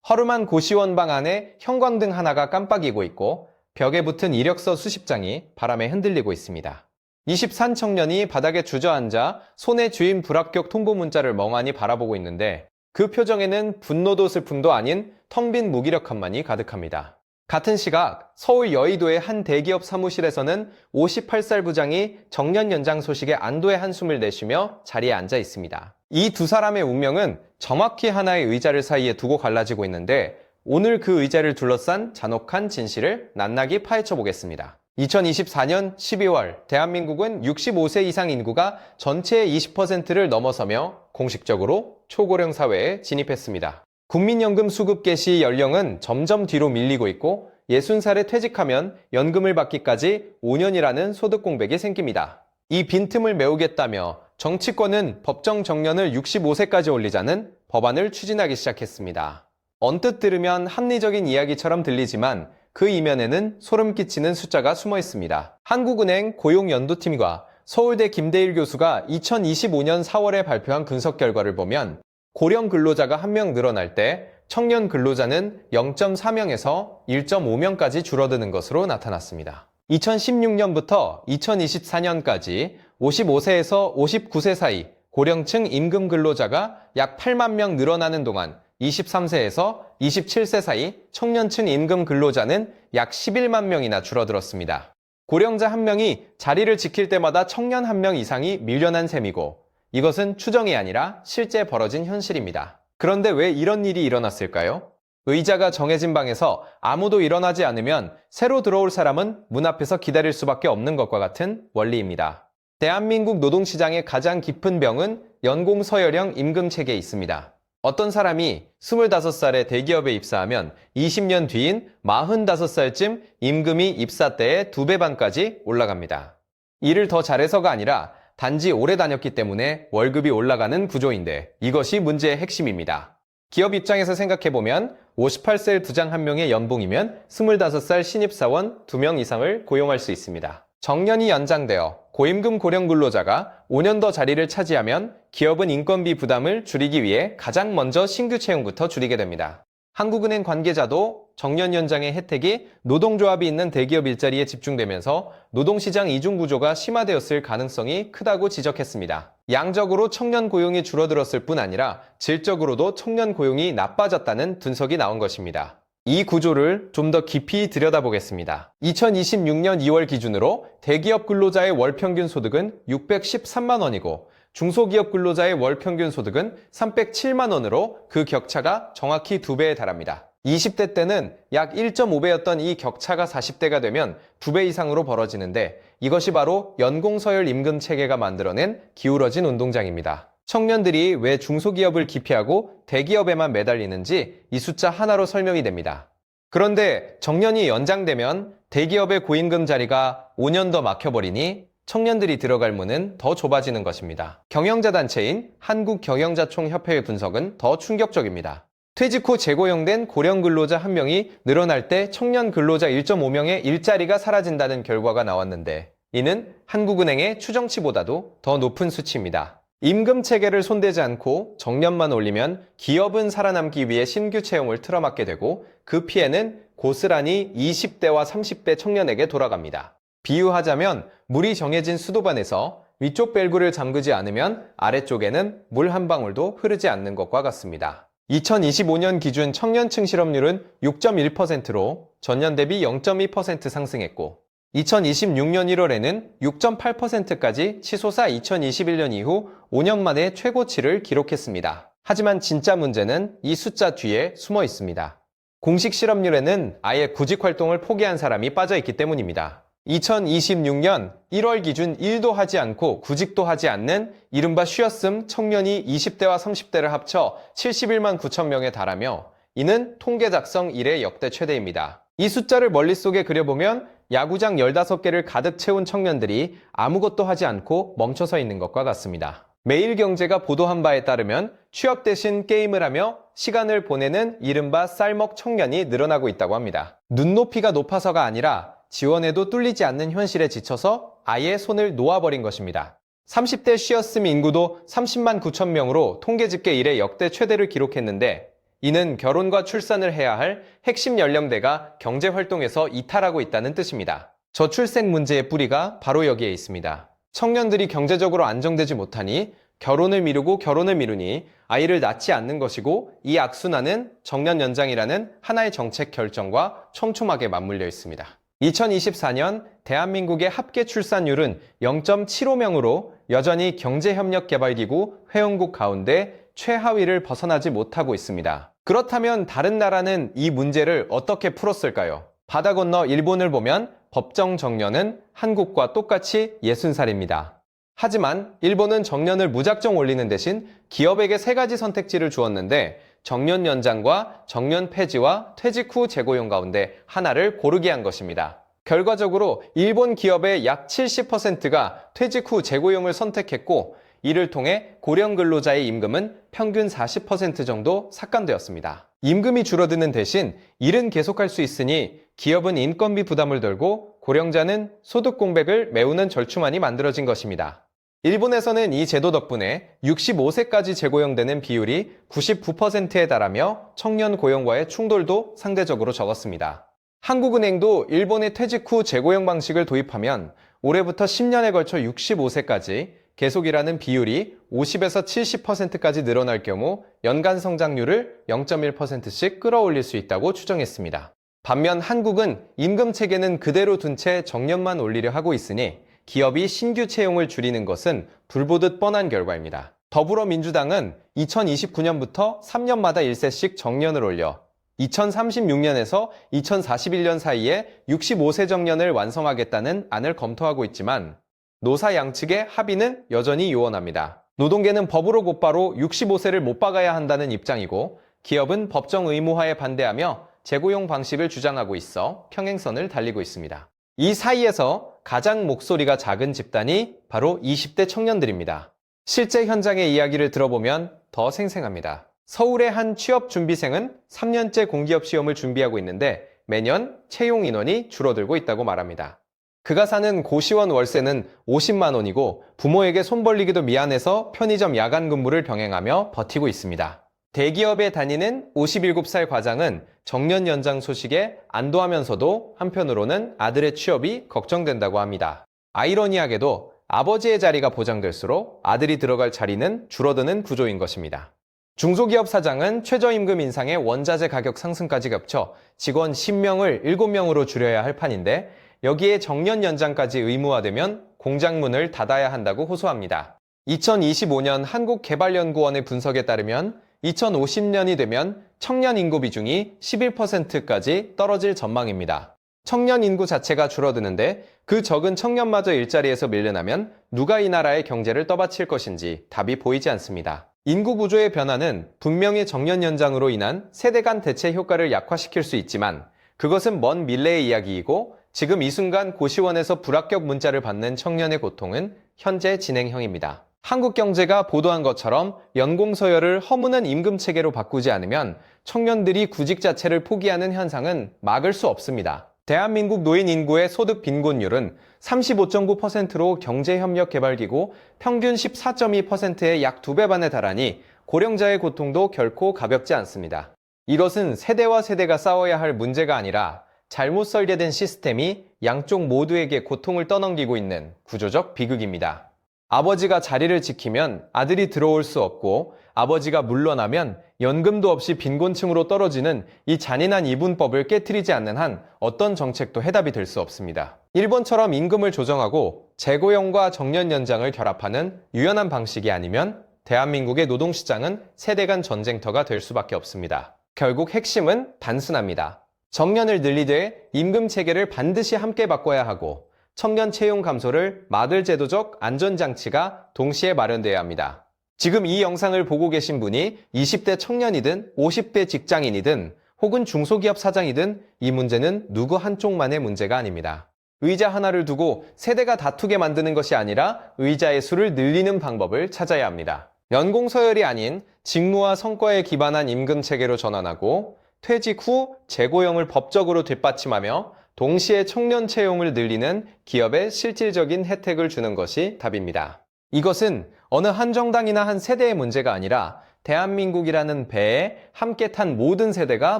허름한 고시원방 안에 형광등 하나가 깜빡이고 있고 벽에 붙은 이력서 수십 장이 바람에 흔들리고 있습니다. 20산 청년이 바닥에 주저앉아 손에 쥐인 불합격 통보 문자를 멍하니 바라보고 있는데 그 표정에는 분노도 슬픔도 아닌 텅 빈 무기력함만이 가득합니다. 같은 시각 서울 여의도의 한 대기업 사무실에서는 58살 부장이 정년 연장 소식에 안도의 한숨을 내쉬며 자리에 앉아 있습니다. 이 두 사람의 운명은 정확히 하나의 의자를 사이에 두고 갈라지고 있는데 오늘 그 의자를 둘러싼 잔혹한 진실을 낱낱이 파헤쳐 보겠습니다. 2024년 12월 대한민국은 65세 이상 인구가 전체의 20%를 넘어서며 공식적으로 초고령 사회에 진입했습니다. 국민연금 수급 개시 연령은 점점 뒤로 밀리고 있고 60살에 퇴직하면 연금을 받기까지 5년이라는 소득 공백이 생깁니다. 이 빈틈을 메우겠다며 정치권은 법정 정년을 65세까지 올리자는 법안을 추진하기 시작했습니다. 언뜻 들으면 합리적인 이야기처럼 들리지만 그 이면에는 소름 끼치는 숫자가 숨어 있습니다. 한국은행 고용연구팀과 서울대 김대일 교수가 2025년 4월에 발표한 분석 결과를 보면 고령 근로자가 1명 늘어날 때 청년 근로자는 0.4명에서 1.5명까지 줄어드는 것으로 나타났습니다. 2016년부터 2024년까지 55세에서 59세 사이 고령층 임금 근로자가 약 8만 명 늘어나는 동안 23세에서 27세 사이 청년층 임금 근로자는 약 11만 명이나 줄어들었습니다. 고령자 1명이 자리를 지킬 때마다 청년 1명 이상이 밀려난 셈이고 이것은 추정이 아니라 실제 벌어진 현실입니다. 그런데 왜 이런 일이 일어났을까요? 의자가 정해진 방에서 아무도 일어나지 않으면 새로 들어올 사람은 문 앞에서 기다릴 수밖에 없는 것과 같은 원리입니다. 대한민국 노동시장의 가장 깊은 병은 연공서열형 임금체계에 있습니다. 어떤 사람이 25살에 대기업에 입사하면 20년 뒤인 45살쯤 임금이 입사 때의 2배 반까지 올라갑니다. 일을 더 잘해서가 아니라 단지 오래 다녔기 때문에 월급이 올라가는 구조인데 이것이 문제의 핵심입니다. 기업 입장에서 생각해보면 58세 부장 1명의 연봉이면 25살 신입사원 2명 이상을 고용할 수 있습니다. 정년이 연장되어 고임금 고령 근로자가 5년 더 자리를 차지하면 기업은 인건비 부담을 줄이기 위해 가장 먼저 신규 채용부터 줄이게 됩니다. 한국은행 관계자도 정년 연장의 혜택이 노동조합이 있는 대기업 일자리에 집중되면서 노동시장 이중구조가 심화되었을 가능성이 크다고 지적했습니다. 양적으로 청년 고용이 줄어들었을 뿐 아니라 질적으로도 청년 고용이 나빠졌다는 분석이 나온 것입니다. 이 구조를 좀 더 깊이 들여다보겠습니다. 2026년 2월 기준으로 대기업 근로자의 월 평균 소득은 613만 원이고 중소기업 근로자의 월 평균 소득은 307만 원으로 그 격차가 정확히 2배에 달합니다. 20대 때는 약 1.5배였던 이 격차가 40대가 되면 2배 이상으로 벌어지는데 이것이 바로 연공서열 임금 체계가 만들어낸 기울어진 운동장입니다. 청년들이 왜 중소기업을 기피하고 대기업에만 매달리는지 이 숫자 하나로 설명이 됩니다. 그런데 정년이 연장되면 대기업의 고임금 자리가 5년 더 막혀버리니 청년들이 들어갈 문은 더 좁아지는 것입니다. 경영자 단체인 한국경영자총협회의 분석은 더 충격적입니다. 퇴직 후 재고용된 고령 근로자 1명이 늘어날 때 청년 근로자 1.5명의 일자리가 사라진다는 결과가 나왔는데 이는 한국은행의 추정치보다도 더 높은 수치입니다. 임금 체계를 손대지 않고 정년만 올리면 기업은 살아남기 위해 신규 채용을 틀어막게 되고 그 피해는 고스란히 20대와 30대 청년에게 돌아갑니다. 비유하자면 물이 정해진 수도관에서 위쪽 밸브를 잠그지 않으면 아래쪽에는 물 한 방울도 흐르지 않는 것과 같습니다. 2025년 기준 청년층 실업률은 6.1%로 전년 대비 0.2% 상승했고 2026년 1월에는 6.8%까지 치솟아 2021년 이후 5년 만에 최고치를 기록했습니다. 하지만 진짜 문제는 이 숫자 뒤에 숨어 있습니다. 공식 실업률에는 아예 구직 활동을 포기한 사람이 빠져 있기 때문입니다. 2026년 1월 기준 일도 하지 않고 구직도 하지 않는 이른바 쉬었음 청년이 20대와 30대를 합쳐 71만 9천 명에 달하며 이는 통계 작성 이래 역대 최대입니다. 이 숫자를 머릿속에 그려보면 야구장 15개를 가득 채운 청년들이 아무것도 하지 않고 멈춰서 있는 것과 같습니다. 매일경제가 보도한 바에 따르면 취업 대신 게임을 하며 시간을 보내는 이른바 쌀먹 청년이 늘어나고 있다고 합니다. 눈높이가 높아서가 아니라 지원에도 뚫리지 않는 현실에 지쳐서 아예 손을 놓아버린 것입니다. 30대 쉬었음 인구도 30만 9천 명으로 통계 집계 이래 역대 최대를 기록했는데 이는 결혼과 출산을 해야 할 핵심 연령대가 경제활동에서 이탈하고 있다는 뜻입니다. 저출생 문제의 뿌리가 바로 여기에 있습니다. 청년들이 경제적으로 안정되지 못하니 결혼을 미루니 아이를 낳지 않는 것이고, 이 악순환은 정년 연장이라는 하나의 정책 결정과 촘촘하게 맞물려 있습니다. 2024년 대한민국의 합계 출산율은 0.75명으로 여전히 경제협력개발기구 회원국 가운데 최하위를 벗어나지 못하고 있습니다. 그렇다면 다른 나라는 이 문제를 어떻게 풀었을까요? 바다 건너 일본을 보면 법정 정년은 한국과 똑같이 60살입니다. 하지만 일본은 정년을 무작정 올리는 대신 기업에게 3가지 선택지를 주었는데, 정년 연장과 정년 폐지와 퇴직 후 재고용 가운데 하나를 고르게 한 것입니다. 결과적으로 일본 기업의 약 70%가 퇴직 후 재고용을 선택했고, 이를 통해 고령 근로자의 임금은 평균 40% 정도 삭감되었습니다. 임금이 줄어드는 대신 일은 계속할 수 있으니 기업은 인건비 부담을 덜고 고령자는 소득 공백을 메우는 절충안이 만들어진 것입니다. 일본에서는 이 제도 덕분에 65세까지 재고용되는 비율이 99%에 달하며 청년 고용과의 충돌도 상대적으로 적었습니다. 한국은행도 일본의 퇴직 후 재고용 방식을 도입하면 올해부터 10년에 걸쳐 65세까지 계속 일하는 비율이 50에서 70%까지 늘어날 경우 연간 성장률을 0.1%씩 끌어올릴 수 있다고 추정했습니다. 반면 한국은 임금 체계는 그대로 둔 채 정년만 올리려 하고 있으니 기업이 신규 채용을 줄이는 것은 불보듯 뻔한 결과입니다. 더불어민주당은 2029년부터 3년마다 1세씩 정년을 올려 2036년에서 2041년 사이에 65세 정년을 완성하겠다는 안을 검토하고 있지만, 노사 양측의 합의는 여전히 요원합니다. 노동계는 법으로 곧바로 65세를 못 박아야 한다는 입장이고, 기업은 법정 의무화에 반대하며 재고용 방식을 주장하고 있어 평행선을 달리고 있습니다. 이 사이에서 가장 목소리가 작은 집단이 바로 20대 청년들입니다. 실제 현장의 이야기를 들어보면 더 생생합니다. 서울의 한 취업 준비생은 3년째 공기업 시험을 준비하고 있는데 매년 채용 인원이 줄어들고 있다고 말합니다. 그가 사는 고시원 월세는 50만 원이고 부모에게 손 벌리기도 미안해서 편의점 야간 근무를 병행하며 버티고 있습니다. 대기업에 다니는 57살 과장은 정년 연장 소식에 안도하면서도 한편으로는 아들의 취업이 걱정된다고 합니다. 아이러니하게도 아버지의 자리가 보장될수록 아들이 들어갈 자리는 줄어드는 구조인 것입니다. 중소기업 사장은 최저임금 인상에 원자재 가격 상승까지 겹쳐 직원 10명을 7명으로 줄여야 할 판인데, 여기에 정년 연장까지 의무화되면 공장문을 닫아야 한다고 호소합니다. 2025년 한국개발연구원의 분석에 따르면 2050년이 되면 청년 인구 비중이 11%까지 떨어질 전망입니다. 청년 인구 자체가 줄어드는데 그 적은 청년마저 일자리에서 밀려나면 누가 이 나라의 경제를 떠받칠 것인지 답이 보이지 않습니다. 인구 구조의 변화는 분명히 정년 연장으로 인한 세대 간 대체 효과를 약화시킬 수 있지만, 그것은 먼 미래의 이야기이고 지금 이 순간 고시원에서 불합격 문자를 받는 청년의 고통은 현재 진행형입니다. 한국 경제가 보도한 것처럼 연공 서열을 허무는 임금 체계로 바꾸지 않으면 청년들이 구직 자체를 포기하는 현상은 막을 수 없습니다. 대한민국 노인 인구의 소득 빈곤율은 35.9%로 경제협력개발기구 평균 14.2%의 약 2배 반에 달하니 고령자의 고통도 결코 가볍지 않습니다. 이것은 세대와 세대가 싸워야 할 문제가 아니라 잘못 설계된 시스템이 양쪽 모두에게 고통을 떠넘기고 있는 구조적 비극입니다. 아버지가 자리를 지키면 아들이 들어올 수 없고, 아버지가 물러나면 연금도 없이 빈곤층으로 떨어지는 이 잔인한 이분법을 깨트리지 않는 한 어떤 정책도 해답이 될 수 없습니다. 일본처럼 임금을 조정하고 재고용과 정년 연장을 결합하는 유연한 방식이 아니면 대한민국의 노동시장은 세대 간 전쟁터가 될 수밖에 없습니다. 결국 핵심은 단순합니다. 정년을 늘리되 임금 체계를 반드시 함께 바꿔야 하고, 청년 채용 감소를 막을 제도적 안전장치가 동시에 마련되어야 합니다. 지금 이 영상을 보고 계신 분이 20대 청년이든 50대 직장인이든 혹은 중소기업 사장이든 이 문제는 누구 한쪽만의 문제가 아닙니다. 의자 하나를 두고 세대가 다투게 만드는 것이 아니라 의자의 수를 늘리는 방법을 찾아야 합니다. 연공서열이 아닌 직무와 성과에 기반한 임금 체계로 전환하고, 퇴직 후 재고용을 법적으로 뒷받침하며 동시에 청년 채용을 늘리는 기업에 실질적인 혜택을 주는 것이 답입니다. 이것은 어느 한 정당이나 한 세대의 문제가 아니라 대한민국이라는 배에 함께 탄 모든 세대가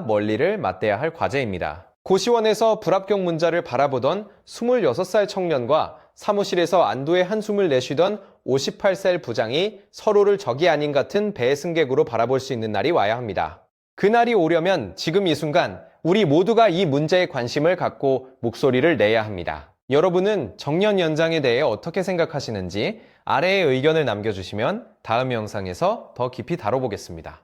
멀리를 맞대야 할 과제입니다. 고시원에서 불합격 문자를 바라보던 26살 청년과 사무실에서 안도의 한숨을 내쉬던 58살 부장이 서로를 적이 아닌 같은 배의 승객으로 바라볼 수 있는 날이 와야 합니다. 그날이 오려면 지금 이 순간 우리 모두가 이 문제에 관심을 갖고 목소리를 내야 합니다. 여러분은 정년 연장에 대해 어떻게 생각하시는지 아래에 의견을 남겨주시면 다음 영상에서 더 깊이 다뤄보겠습니다.